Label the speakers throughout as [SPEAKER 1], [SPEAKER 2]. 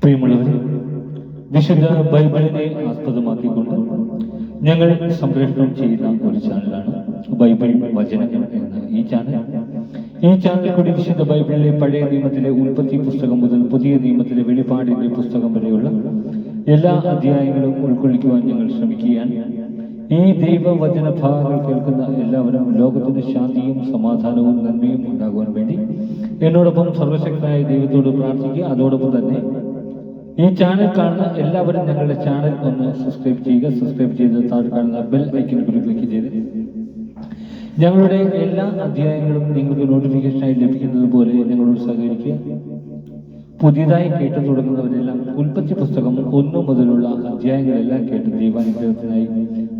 [SPEAKER 1] പ്രിയമുള്ളവരെ, വിശുദ്ധ ബൈബിളിനെ ആസ്പദമാക്കിക്കൊണ്ട് ഞങ്ങൾ സംപ്രേഷണം ചെയ്യുന്ന ഒരു ചാനലാണ് ബൈബിൾ വചനങ്ങൾ എന്ന ഈ ചാനൽ. ഈ ചാനൽ കൂടി വിശുദ്ധ ബൈബിളിലെ പഴയ നിയമത്തിലെ ഉൽപ്പത്തി പുസ്തകം മുതൽ പുതിയ നിയമത്തിലെ വെളിപ്പാടിന്റെ പുസ്തകം വരെയുള്ള എല്ലാ അധ്യായങ്ങളും ഉൾക്കൊള്ളിക്കുവാൻ ഞങ്ങൾ ശ്രമിക്കുകയാണ്. ഈ ദൈവവചന ഭാഗങ്ങൾ കേൾക്കുന്ന എല്ലാവരും ലോകത്തിന് ശാന്തിയും സമാധാനവും നന്മയും ഉണ്ടാകുവാൻ വേണ്ടി എന്നോടൊപ്പം സർവശക്തനായ ദൈവത്തോട് പ്രാർത്ഥിക്കുക. അതോടൊപ്പം തന്നെ ഈ ചാനൽ കാണുന്ന എല്ലാവരും ഞങ്ങളുടെ ചാനൽ ഒന്ന് സബ്സ്ക്രൈബ് ചെയ്യുക. സബ്സ്ക്രൈബ് ചെയ്ത് താഴെ കാണുന്ന ബെൽ ഐക്കൺ കൂടി ക്ലിക്ക് ചെയ്ത് ഞങ്ങളുടെ എല്ലാ അധ്യായങ്ങളും നിങ്ങൾക്ക് നോട്ടിഫിക്കേഷനായി ലഭിക്കുന്നത് പോലെ ഞങ്ങളോട് സഹകരിക്കുക. പുതിയതായി കേട്ടു തുടങ്ങുന്നവരെല്ലാം ഉൽപ്പത്തി പുസ്തകം 1 മുതലുള്ള അധ്യായങ്ങളെല്ലാം കേട്ട് ദൈവാനുഗ്രഹത്തിനായി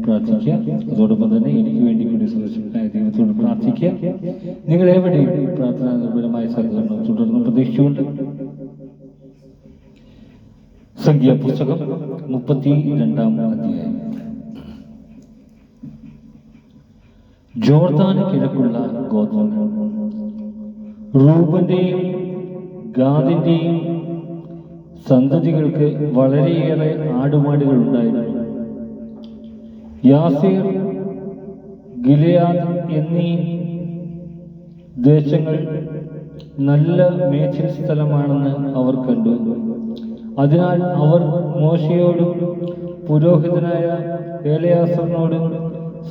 [SPEAKER 1] പ്രാർത്ഥിക്കുക. അതോടൊപ്പം തന്നെ എനിക്ക് വേണ്ടി കൂടി സർവശക്തനായ ദൈവത്തോട് പ്രാർത്ഥിക്കുക. നിങ്ങൾ എവിടെയും പ്രാർത്ഥനാ നിർഭരമായ സഹകരണം തുടർന്ന് പ്രതീക്ഷിച്ചുകൊണ്ട് സംഖ്യാപുസ്തകം 32-ാം അധ്യായം. ജോർദാന് കിഴക്കുള്ള ഗോത്രങ്ങൾ. റൂബന്റെയും ഗാദിന്റെയും സന്തതികൾക്ക് വളരെയേറെ ആടുമാടുകൾ ഉണ്ടായിരുന്നു. യാസീർ, ഗിലെയാദ് എന്നീ ദേശങ്ങൾ നല്ല മേച്ചിൽ സ്ഥലമാണെന്ന് അവർ കണ്ടു. അതിനാൽ അവർ മോശയോടും പുരോഹിതനായ എലയാസറിനോടും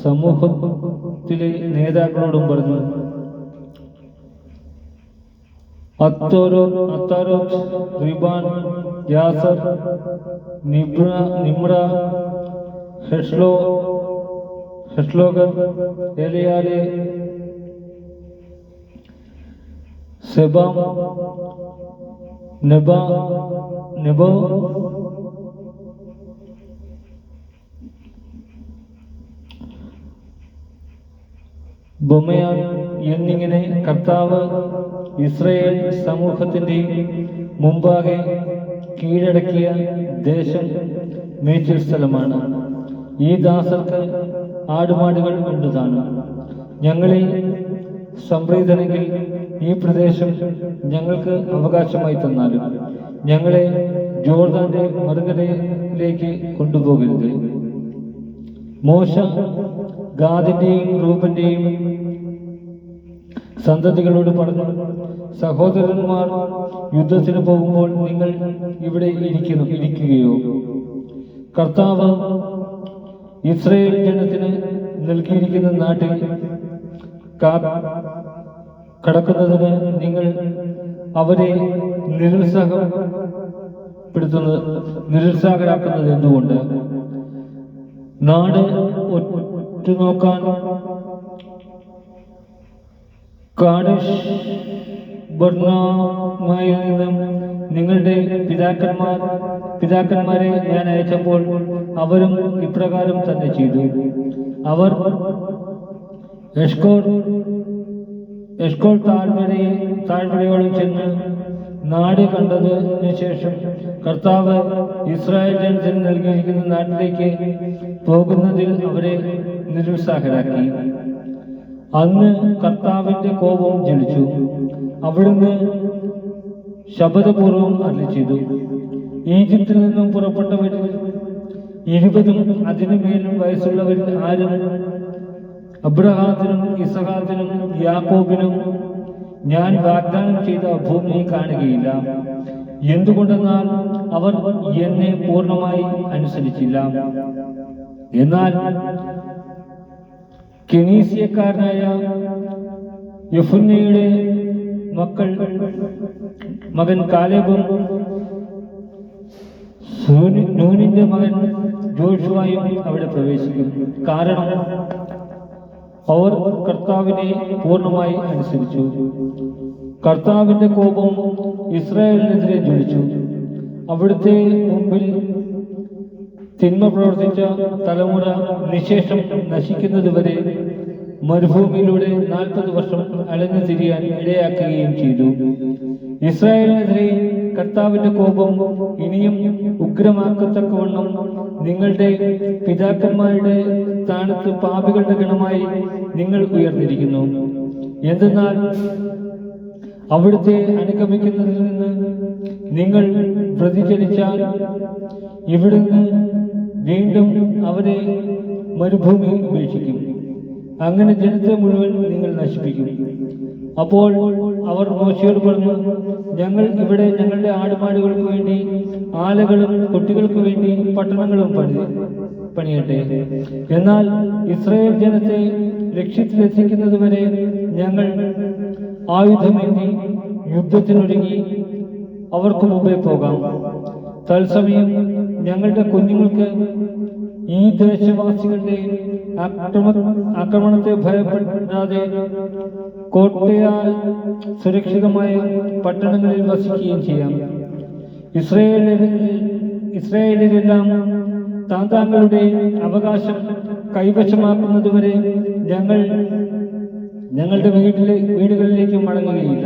[SPEAKER 1] സമൂഹത്തിലെ നേതാക്കളോടും പറഞ്ഞു, അത്താരോത്ത്, റിബാൻ, യാസർ, നിമ്ര, ഹെഷ്ലോഗർ, എലയാലെ, സെബാം, നെബോ, ബൊമയാൻ എന്നിങ്ങനെ കർത്താവ് ഇസ്രായേൽ സമൂഹത്തിന്റെ മുമ്പാകെ കീഴടക്കിയ ദേശം മേച്ചിൽ സ്ഥലമാണ്. ഈ ദാസർക്ക് ആടുമാടുകൾ ഉണ്ട് താനും. ഞങ്ങളിൽ സംപ്രീതനെങ്കിൽ ഈ പ്രദേശം ഞങ്ങൾക്ക് അവകാശമായി തന്നാലും ഞങ്ങളെ ജോർദാന്റെ മറുകരയിലേക്ക് കൊണ്ടുപോകരുത്. മോശ ഗാദിന്റെയും റൂബന്റെയും സന്തതികളോട് പറഞ്ഞു, സഹോദരന്മാർ യുദ്ധത്തിന് പോകുമ്പോൾ നിങ്ങൾ ഇവിടെ ഇരിക്കുകയോ? കർത്താവ് ഇസ്രായേൽ ജനത്തിന് നൽകിയിരിക്കുന്ന നാട്ടിൽ കടക്കുന്നതിന് നിങ്ങൾ അവരെ നിരുത്സാഹരാക്കുന്നത് എന്തുകൊണ്ട്? നാട് ഒറ്റുനോക്കാൻ കാദേശ് ബർന്നേയിൽ നിന്നും നിങ്ങളുടെ പിതാക്കന്മാരെ ഞാൻ അയച്ചപ്പോൾ അവരും ഇപ്രകാരം തന്നെ ചെയ്തു. അവർ എഷ്കോൾ താഴ്വരയോളം ചെന്ന് നാട് കണ്ടതിന് ശേഷം കർത്താവ് ഇസ്രായേൽ ജനത്തിന് നൽകിയിരിക്കുന്ന നാട്ടിലേക്ക് പോകുന്നതിൽ അവരെ നിരുത്സാഹരാക്കി. അന്ന് കർത്താവിന്റെ കോപം ജ്വലിച്ചു. അവിടുന്ന് ശപഥപൂർവം അരുളിച്ചെയ്തു, ഈജിപ്തിൽ നിന്നും പുറപ്പെട്ടവരിൽ 20 അതിനുമേലും വയസ്സുള്ളവരിൽ ആരും അബ്രഹാത്തിനും ഇസഹാക്കിനും യാക്കോബിനും ഞാൻ വാഗ്ദാനം ചെയ്ത ഭൂമി കാണുകയില്ല. എന്തുകൊണ്ടെന്നാൽ അവർ എന്നെ പൂർണ്ണമായി അനുസരിച്ചില്ല. എന്നാൽ കെനീസിയക്കാരനായ യെഫുന്നയുടെ മകൻ കാലേബും നൂനിന്റെ മകൻ ജോഷുവയും അവിടെ പ്രവേശിക്കും. കാരണം അവർ കർത്താവിനെ പൂർണ്ണമായി അനുസരിച്ചു. കർത്താവിന്റെ കോപം ഇസ്രായേലിനെതിരെ ജ്വലിച്ചു. അവിടുത്തെ മുമ്പിൽ തിന്മ പ്രവർത്തിച്ച തലമുറ നിശേഷം നശിക്കുന്നതുവരെ മരുഭൂമിയിലൂടെ 40 വർഷം അലഞ്ഞു തിരിയാൻ ഇടയാക്കുകയും ചെയ്തു. ഇസ്രായേലിനെതിരെ കർത്താവിന്റെ കോപം ഇനിയും ഉഗ്രമാക്കത്തക്കവണ്ണം നിങ്ങളുടെ പിതാക്കന്മാരുടെ സ്ഥാനത്ത് പാപികളുടെ ഗണമായി നിങ്ങൾ ഉയർന്നിരിക്കുന്നു. എന്തെന്നാൽ അവിടുത്തെ അനുഗമിക്കുന്നതിൽ നിന്ന് നിങ്ങൾ പ്രതിചലിച്ചാൽ ഇവിടുന്ന് വീണ്ടും അവരെ മരുഭൂമിയിൽ ഉപേക്ഷിക്കും. അങ്ങനെ ജനത്തെ മുഴുവൻ നിങ്ങൾ നശിപ്പിക്കും. അപ്പോൾ അവർ മോശയോട് പറഞ്ഞു, ഞങ്ങൾ ഇവിടെ ഞങ്ങളുടെ ആടുമാടുകൾക്ക് വേണ്ടി ആലകളും കുട്ടികൾക്ക് വേണ്ടി പട്ടണങ്ങളും പണിയട്ടെ. എന്നാൽ ഇസ്രായേൽ ജനത്തെ ലക്ഷ്യത്തിലെത്തിക്കുന്നത് വരെ ഞങ്ങൾ ആയുധമേന്തി യുദ്ധത്തിനൊരുങ്ങി അവർക്ക് മുമ്പേ പോകാം. തത്സമയം ഞങ്ങളുടെ കുഞ്ഞുങ്ങൾക്ക് ഈ ദേശവാസികളുടെ ആക്രമണത്തെ ഭയപ്പെടാതെ കോട്ടയാൽ സുരക്ഷിതമായ പട്ടണങ്ങളിൽ വസിക്കുകയും ചെയ്യാം. ഇസ്രായേലിലെല്ലാം താങ്കളുടെ അവകാശം കൈവശമാക്കുന്നതുവരെ ഞങ്ങൾ ഞങ്ങളുടെ വീടുകളിലേക്ക് മടങ്ങുകയില്ല.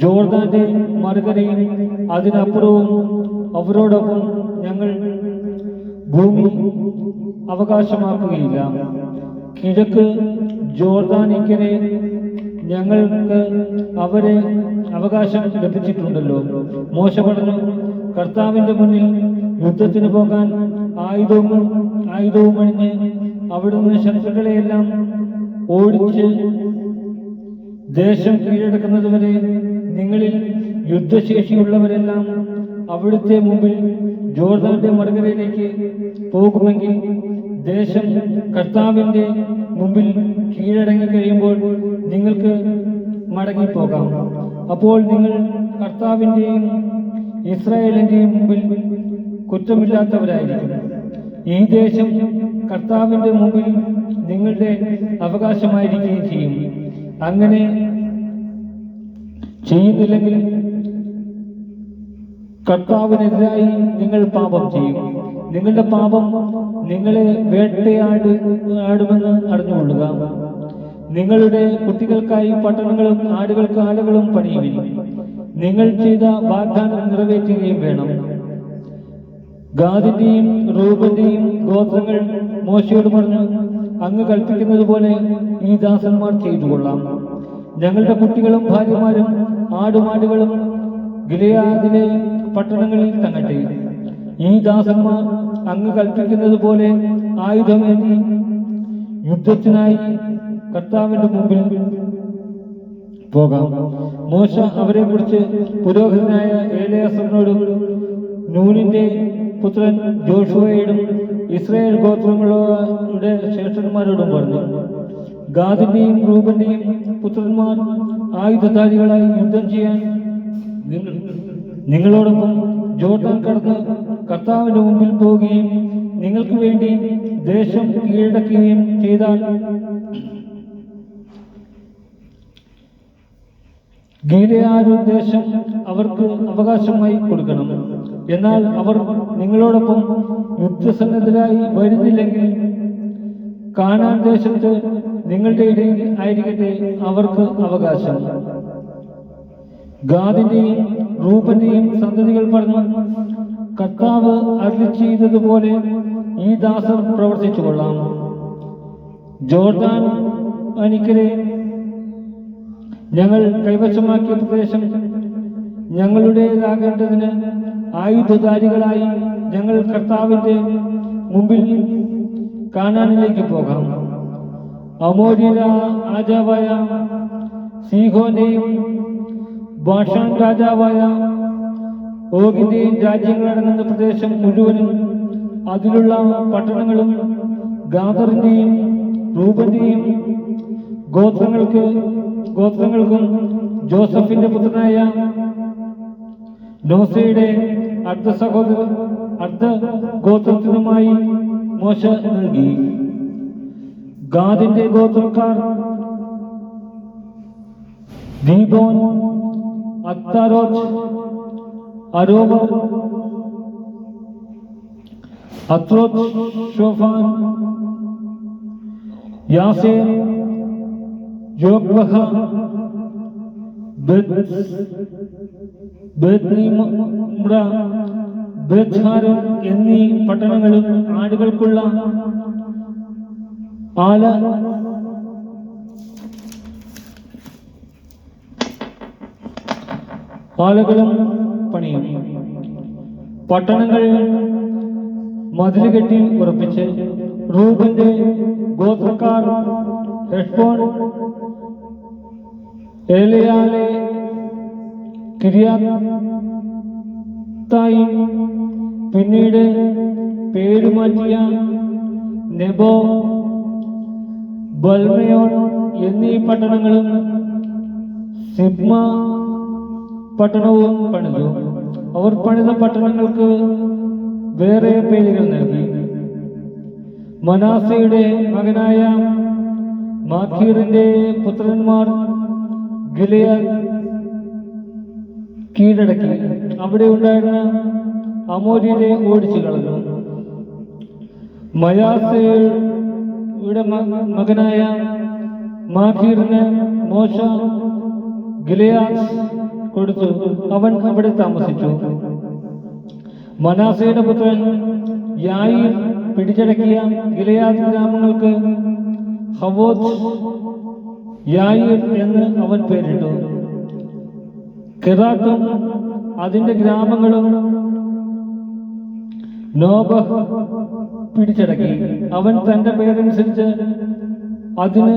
[SPEAKER 1] ജോർദാന്റെ മറുകരയും അതിനപ്പുറവും അവരോടൊപ്പം ഞങ്ങൾ ഭൂമി അവകാശമാക്കുകയില്ല. കിഴക്ക് ജോർദാനിക്കരെ ഞങ്ങൾക്ക് അവരെ അവകാശം ലഭിച്ചിട്ടുണ്ടല്ലോ. മോശ പറഞ്ഞു, കർത്താവിന്റെ മുന്നിൽ യുദ്ധത്തിന് പോകാൻ ആയുധവും അണിഞ്ഞ് അവിടുന്ന് ശത്രുക്കളെയെല്ലാം ഓടിച്ച് ദേശം കീഴടക്കുന്നതുവരെ നിങ്ങളിൽ യുദ്ധശേഷിയുള്ളവരെല്ലാം അവിടുത്തെ മുമ്പിൽ ജോർദാന്റെ മറുകരയിലേക്ക് പോകുമെങ്കിൽ ദേശം കർത്താവിന്റെ മുമ്പിൽ കീഴടങ്ങി കഴിയുമ്പോൾ നിങ്ങൾക്ക് മടങ്ങിപ്പോകാം. അപ്പോൾ നിങ്ങൾ കർത്താവിന്റെയും ഇസ്രായേലിന്റെയും മുമ്പിൽ കുറ്റമില്ലാത്തവരായിരിക്കും. ഈ ദേശം കർത്താവിന്റെ മുമ്പിൽ നിങ്ങളുടെ അവകാശമായിരിക്കുകയും ചെയ്യും. അങ്ങനെ ചെയ്യുന്നില്ലെങ്കിൽ കർത്താവിനെതിരായി നിങ്ങൾ പാപം ചെയ്യും. നിങ്ങളുടെ പാപം നിങ്ങളെ വേട്ടയാടുമെന്ന് അറിഞ്ഞുകൊള്ളുക. നിങ്ങളുടെ കുട്ടികൾക്കായി പട്ടണങ്ങളും ആടുകൾക്ക് ആലകളും പണിയുവിൻ. നിങ്ങൾ ചെയ്ത വാഗ്ദാനം നിറവേറ്റുകയും വേണം. ഗാദിന്റെയും റൂബന്റെയും ഗോത്രങ്ങൾ മോശയോട് പറഞ്ഞു, അങ്ങ് കൽപ്പിക്കുന്നത് പോലെ ഈ ദാസന്മാർ ചെയ്തു കൊള്ളാം. ഞങ്ങളുടെ കുട്ടികളും ഭാര്യമാരും ആടുമാടുകളും ഗിലെയാദിലെ പട്ടണങ്ങളിൽ തങ്ങട്ടെ. ഈ ദാസന്മാർ അങ്ങ് കൽപ്പിക്കുന്നത് പോലെ ആയുധമേന്തി യുദ്ധത്തിനായി കർത്താവിന്റെ മുമ്പിൽ പോകാം. മോശ അവരെ കുറിച്ച് പുരോഹിതനായ ഏലയാസറിനോടും നൂനിന്റെ പുത്രൻ ജോഷുവയോടും ഇസ്രായേൽ ഗോത്രങ്ങളുടെ ശ്രേഷ്ഠന്മാരോടും പറഞ്ഞു, ഗാദിന്റെയും റൂബന്റെയും പുത്രന്മാർ ആയുധധാരികളായി യുദ്ധം ചെയ്യാൻ നിങ്ങളോടൊപ്പം ജോർദാൻ കടന്ന് കർത്താവിന്റെ മുമ്പിൽ പോവുകയും നിങ്ങൾക്ക് വേണ്ടി ദേശം കീഴടക്കുകയും ചെയ്താൽ ഗിലെയാദ് ദേശം അവർക്ക് അവകാശമായി കൊടുക്കണം. എന്നാൽ അവർ നിങ്ങളോടൊപ്പം യുദ്ധസന്നദ്ധരായി വരുന്നില്ലെങ്കിൽ കാനാൻ ദേശത്ത് നിങ്ങളുടെ ഇടയിൽ ആയിരിക്കട്ടെ അവർക്ക് അവകാശം. ഗാദിന്റെയും റൂബന്റെയും സന്തതികൾ പറഞ്ഞു, കർത്താവ് അരുളി ചെയ്തതുപോലെ ഈ ദാസർ പ്രവർത്തിച്ചു കൊള്ളാം. ജോർദാൻ അനിക്കരെ ഞങ്ങൾ കൈവശമാക്കിയ പ്രദേശം ഞങ്ങളുടേതാകേണ്ടതിന് ആയുധധാരികളായി ഞങ്ങൾ കർത്താവിന്റെ മുമ്പിൽ കാനാനിലേക്ക് പോകാം. അമോര്യ രാജാവായ സീഹോന്റെയും ബാഷാൻ രാജാവായ ഓഗിന്റെയും രാജ്യങ്ങളടങ്ങുന്ന പ്രദേശം മുഴുവനും അതിലുള്ള പട്ടണങ്ങളും ഗാദറിന്റെയും റൂബന്റെയും ഗോത്രങ്ങൾക്കും ജോസഫിന്റെ പുത്രനായ നോസയുടെ അർദ്ധ ഗോത്രത്തിനുമായി മോശ നൽകി. ഗാദിന്റെ ഗോത്രക്കാർ ദീബോൻ, അത്താരോത്ത്, അരോവർ, അത്രോത്ത്, ഷോഫാൻ, യാസേർ, യോഗ്ബഹ, ബേത്നിമ്ര, ബേത്ഹാരൻ എന്നീ പട്ടണങ്ങളും ആടുകൾക്കുള്ള പാലകളും പണിയും. പട്ടണങ്ങൾ മതിൽ കെട്ടി ഉറപ്പിച്ച് റൂബന്റെ ഗോത്രക്കാർ ഹെഷ്ബോൻ, ഏലയാലെ, കിര്യാത്തായിം, പിന്നീട് പേരുമാറ്റിയ നെബോ, ബൽമയോൺ എന്നീ പട്ടണങ്ങളും സിബ്മ പട്ടണവും പണിതു. അവർ പണിത പട്ടണങ്ങൾക്ക് വേറെ പേരുകൾ നൽകി. മനാസയുടെ മകനായ മാഖീറിന്റെ പുത്രന്മാർ ഗിലെയാദ് കീഴടക്കി അവിടെ ഉണ്ടായിരുന്ന അമോര്യരെ ഓടിച്ചു കളഞ്ഞു. മയാസയുടെ മകനായ മാഖീറിന് മോശ ഗിലെയാദ് കൊടുത്തു. അവൻ അവിടെ താമസിച്ചു. മനാസയുടെ പുത്രൻ യായീർ പിടിച്ചടക്കിയ ഗിലെയാദ് ഗ്രാമങ്ങൾക്ക് ഹവോത്ത് യായീർ എന്ന് അവൻ പേരിട്ടു. കെറാത്തും അതിന്റെ ഗ്രാമങ്ങളും നോബഹ് പിടിച്ചടക്കി. അവൻ തന്റെ പേരനുസരിച്ച് അതിന്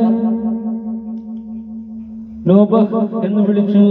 [SPEAKER 1] നോബഹ് എന്ന് വിളിച്ചു.